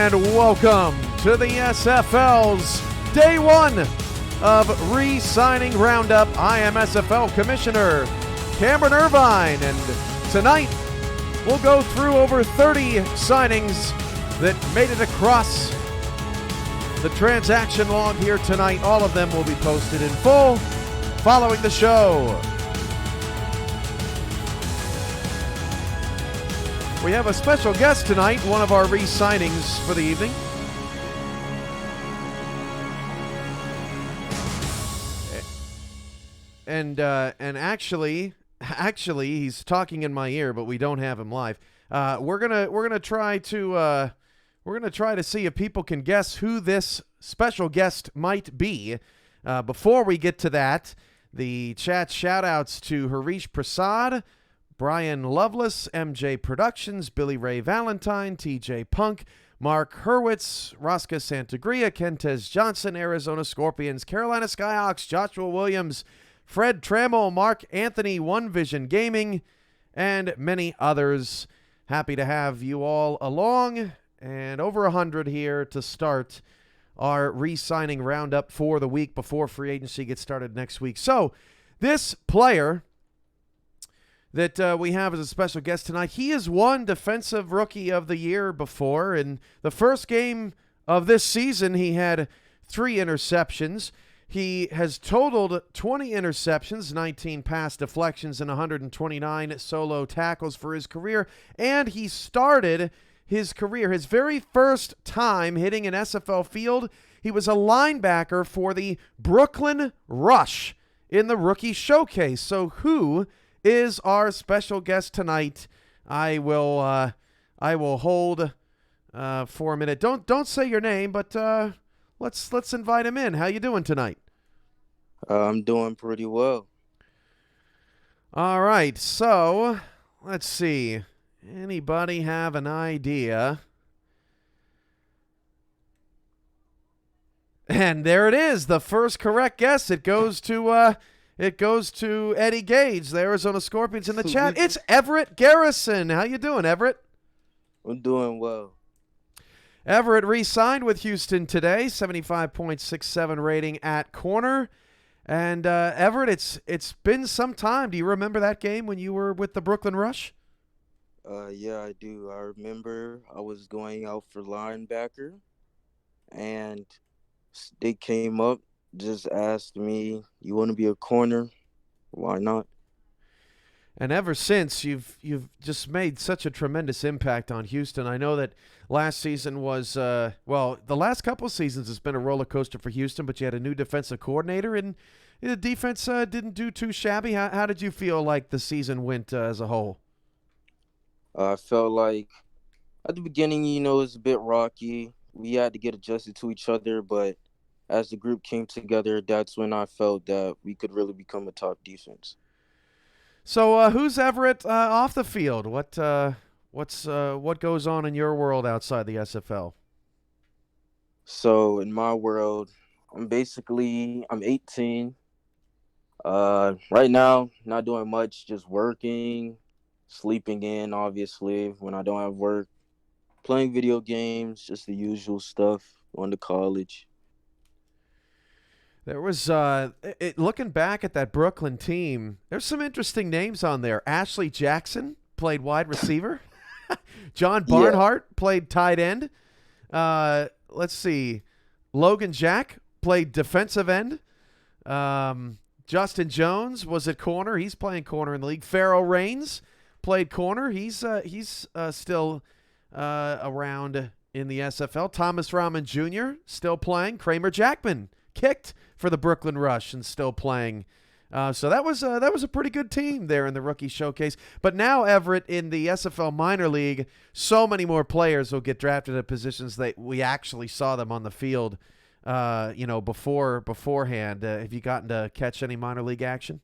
And welcome to the SFL's Day 1 of re-signing Roundup. I am SFL Commissioner Cameron Irvine, and tonight we'll go through over 30 signings that made it across the transaction log here tonight. All of them will be posted in full following the show. We have a special guest tonight, one of our re-signings for the evening. And actually, he's talking in my ear, but we don't have him live. We're gonna try to see if people can guess who this special guest might be. Before we get to that, the chat shout-outs to Harish Prasad, Brian Loveless, MJ Productions, Billy Ray Valentine, TJ Punk, Mark Hurwitz, Rosca Santagria, Kentez Johnson, Arizona Scorpions, Carolina Skyhawks, Joshua Williams, Fred Trammell, Mark Anthony, One Vision Gaming, and many others. Happy to have you all along, and over 100 here to start our re-signing roundup for the week before free agency gets started next week. So this player that we have as a special guest tonight, he has won Defensive Rookie of the Year before. In the first game of this season, he had 3 interceptions. He has totaled 20 interceptions, 19 pass deflections, and 129 solo tackles for his career. And he started his career, his very first time hitting an SFL field, he was a linebacker for the Brooklyn Rush in the Rookie Showcase. So who is our special guest tonight? I will hold for a minute. Don't say your name, but let's invite him in. How you doing tonight? I'm doing pretty well. All right, so let's see. Anybody have an idea? And there it is, the first correct guess. It goes to Eddie Gage, the Arizona Scorpions in the chat. It's Everett Garrison. How you doing, Everett? I'm doing well. Everett re-signed with Houston today, 75.67 rating at corner. And Everett, it's been some time. Do you remember that game when you were with the Brooklyn Rush? Yeah, I do. I remember I was going out for linebacker, and they came up, just asked me, "You want to be a corner? Why not?" And ever since, you've just made such a tremendous impact on Houston. I know that last season was, the last couple of seasons has been a roller coaster for Houston, but you had a new defensive coordinator, and the defense didn't do too shabby. How did you feel like the season went as a whole? I felt like at the beginning, it was a bit rocky. We had to get adjusted to each other, but as the group came together, that's when I felt that we could really become a top defense. So who's Everett off the field? What goes on in your world outside the SFL? So in my world, I'm 18. Right now, not doing much, just working, sleeping in, obviously, when I don't have work, playing video games, just the usual stuff, going to college. There was, looking back at that Brooklyn team, there's some interesting names on there. Ashley Jackson played wide receiver. John Barnhart played tight end. Let's see. Logan Jack played defensive end. Justin Jones was at corner. He's playing corner in the league. Pharaoh Raines played corner. He's still around in the SFL. Thomas Rahman Jr. still playing. Kramer Jackman kicked for the Brooklyn Rush and still playing. So that was a pretty good team there in the Rookie Showcase. But now, Everett, in the SFL minor league, so many more players will get drafted at positions that we actually saw them on the field beforehand. Have you gotten to catch any minor league action?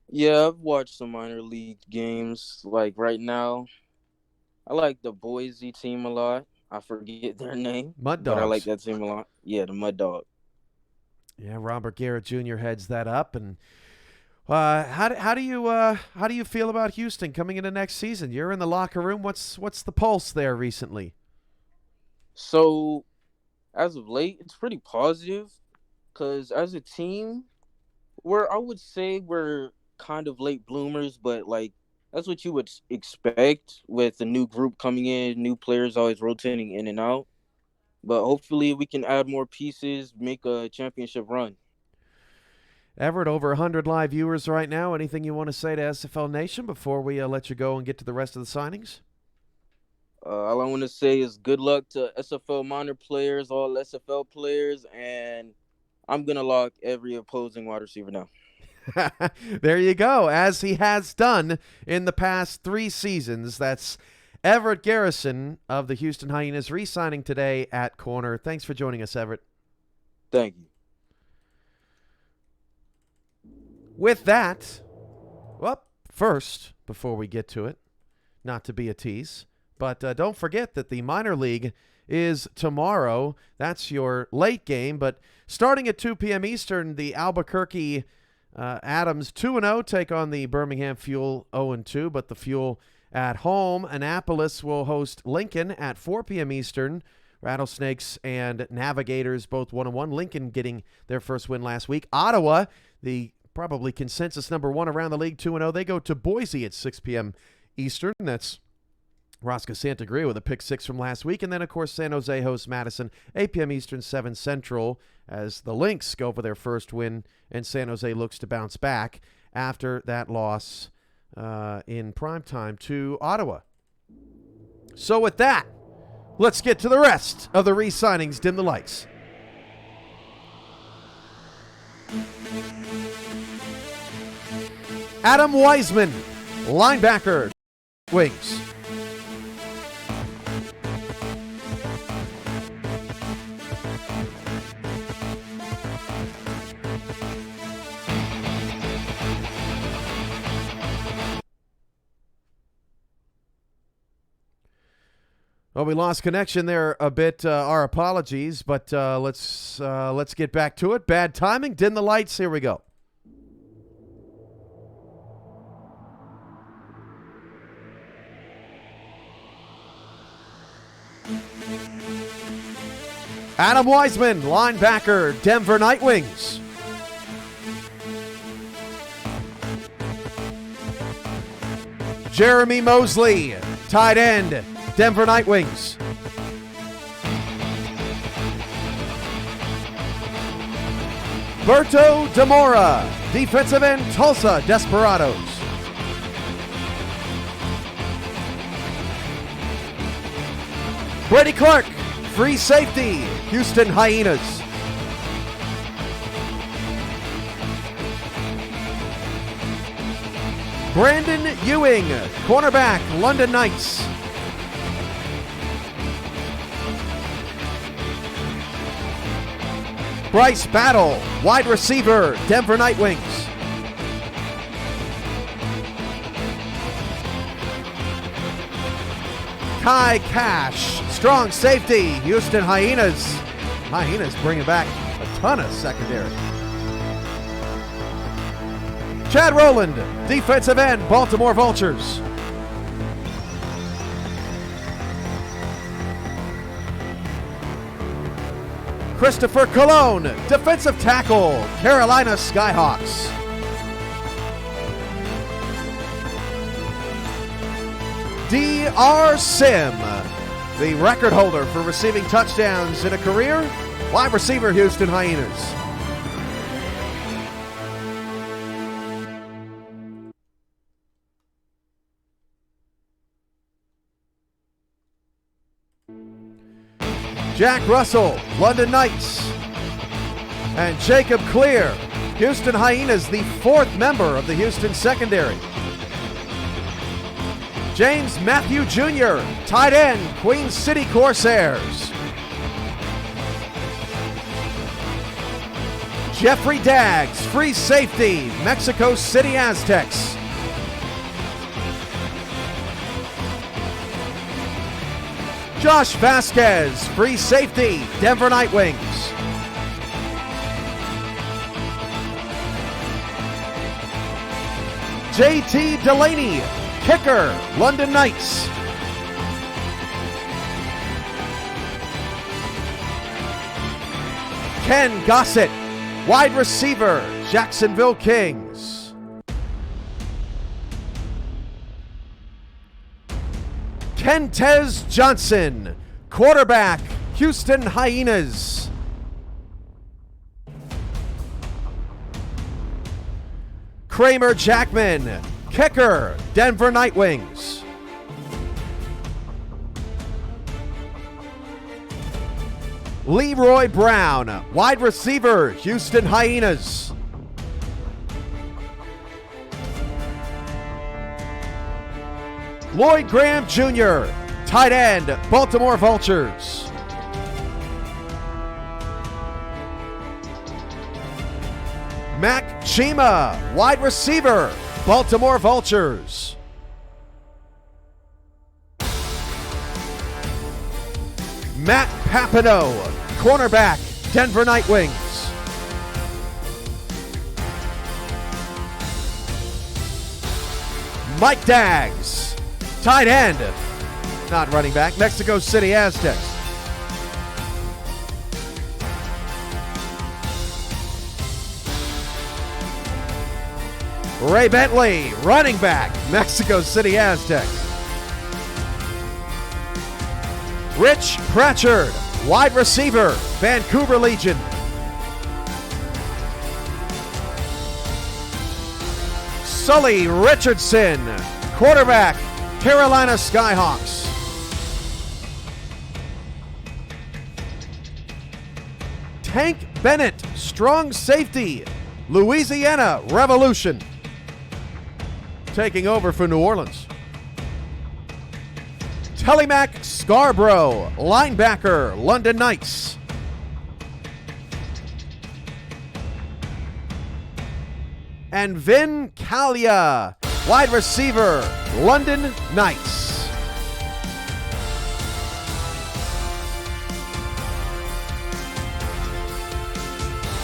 Yeah, I've watched some minor league games. Like right now, I like the Boise team a lot. I forget their name. Mud Dogs. But I like that team a lot. Yeah, the Mud Dog. Yeah, Robert Garrett Jr. heads that up. And how do you feel about Houston coming into next season? You're in the locker room. What's the pulse there recently? So as of late, it's pretty positive because as a team, I would say we're kind of late bloomers, but like that's what you would expect with a new group coming in, new players always rotating in and out. But hopefully, we can add more pieces, make a championship run. Everett, over 100 live viewers right now. Anything you want to say to SFL Nation before we let you go and get to the rest of the signings? All I want to say is good luck to SFL minor players, all SFL players, and I'm gonna lock every opposing wide receiver now. There you go, as he has done in the past 3 seasons. That's Everett Garrison of the Houston Hyenas re-signing today at corner. Thanks for joining us, Everett. Thank you. With that, well, first, before we get to it, not to be a tease, but don't forget that the minor league is tomorrow. That's your late game, but starting at 2 p.m. Eastern, the Albuquerque Adams 2-0 take on the Birmingham Fuel 0-2, but the Fuel at home. Annapolis will host Lincoln at 4 p.m. Eastern. Rattlesnakes and Navigators both 1-1. Lincoln getting their first win last week. Ottawa, the probably consensus number 1 around the league, 2-0. They go to Boise at 6 p.m. Eastern. That's Rosca Santagria with a pick 6 from last week. And then, of course, San Jose hosts Madison, 8 p.m. Eastern, 7 Central, as the Lynx go for their first win, and San Jose looks to bounce back after that loss in primetime to Ottawa. So with that, let's get to the rest of the re-signings. Dim the lights. Adam Wiseman, linebacker, Wings. Well, we lost connection there a bit. Our apologies, but let's get back to it. Bad timing. Dim the lights. Here we go. Adam Wiseman, linebacker, Denver Nightwings. Jeremy Mosley, tight end, Denver Nightwings. Berto Demora, defensive end, Tulsa Desperados. Brady Clark, free safety, Houston Hyenas. Brandon Ewing, cornerback, London Knights. Bryce Battle, wide receiver, Denver Nightwings. Kai Cash, strong safety, Houston Hyenas. Hyenas bringing back a ton of secondary. Chad Rowland, defensive end, Baltimore Vultures. Christopher Colon, defensive tackle, Carolina Skyhawks. D.R. Sim, the record holder for receiving touchdowns in a career, wide receiver, Houston Hyenas. Jack Russell, London Knights. And Jacob Clear, Houston Hyenas, the 4th member of the Houston secondary. James Matthew Jr., tight end, Queen City Corsairs. Jeffrey Daggs, free safety, Mexico City Aztecs. Josh Vasquez, free safety, Denver Nightwings. JT Delaney, kicker, London Knights. Ken Gossett, wide receiver, Jacksonville Kings. Kentez Johnson, quarterback, Houston Hyenas. Kramer Jackman, kicker, Denver Nightwings. Leroy Brown, wide receiver, Houston Hyenas. Lloyd Graham Jr., tight end, Baltimore Vultures. Mac Chima, wide receiver, Baltimore Vultures. Matt Papineau, cornerback, Denver Nightwings. Mike Daggs, tight end, not running back, Mexico City Aztecs. Ray Bentley, running back, Mexico City Aztecs. Rich Pratchard, wide receiver, Vancouver Legion. Sully Richardson, quarterback, Carolina Skyhawks. Tank Bennett, strong safety, Louisiana Revolution. Taking over for New Orleans. Telemac Scarborough, linebacker, London Knights. And Vin Calia, wide receiver, London Knights.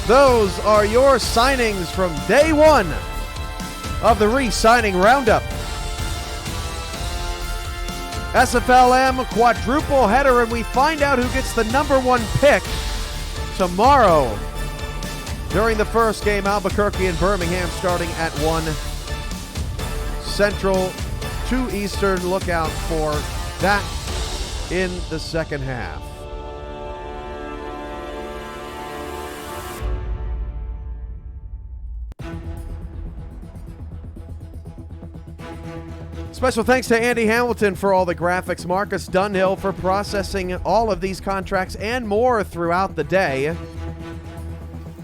Those are your signings from day one of the re-signing roundup. SFLM quadruple header, and we find out who gets the number one pick tomorrow during the first game. Albuquerque and Birmingham starting at 1 Central, 2 Eastern. Look out for that in the second half. Special thanks to Andy Hamilton for all the graphics, Marcus Dunhill for processing all of these contracts and more throughout the day.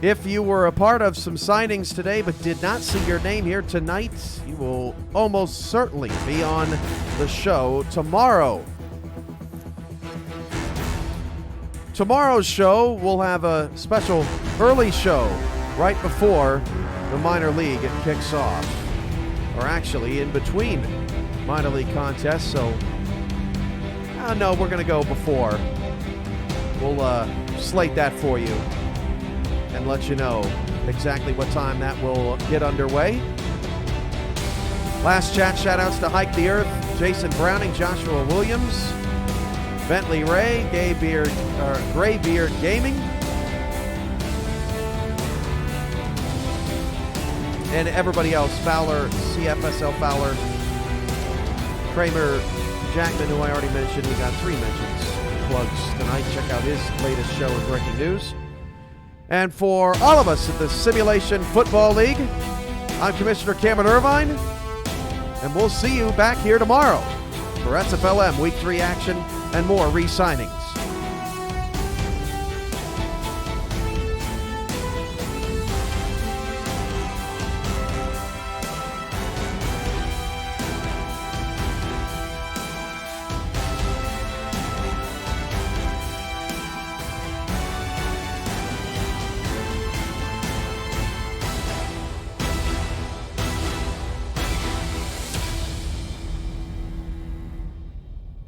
If you were a part of some signings today but did not see your name here tonight, you will almost certainly be on the show tomorrow. Tomorrow's show, we'll have a special early show right before the minor league kicks off. Or actually in between minor league contests, so no, we're going to go before. We'll slate that for you and let you know exactly what time that will get underway. Last chat, shout-outs to Hike the Earth, Jason Browning, Joshua Williams, Bentley Ray, Graybeard Gaming, and everybody else, Fowler, CFSL Fowler, Kramer Jackman, who I already mentioned. We got 3 mentions, plugs tonight. Check out his latest show in breaking news. And for all of us at the Simulation Football League, I'm Commissioner Cameron Irvine, and we'll see you back here tomorrow for SFLM Week 3 action and more re-signings.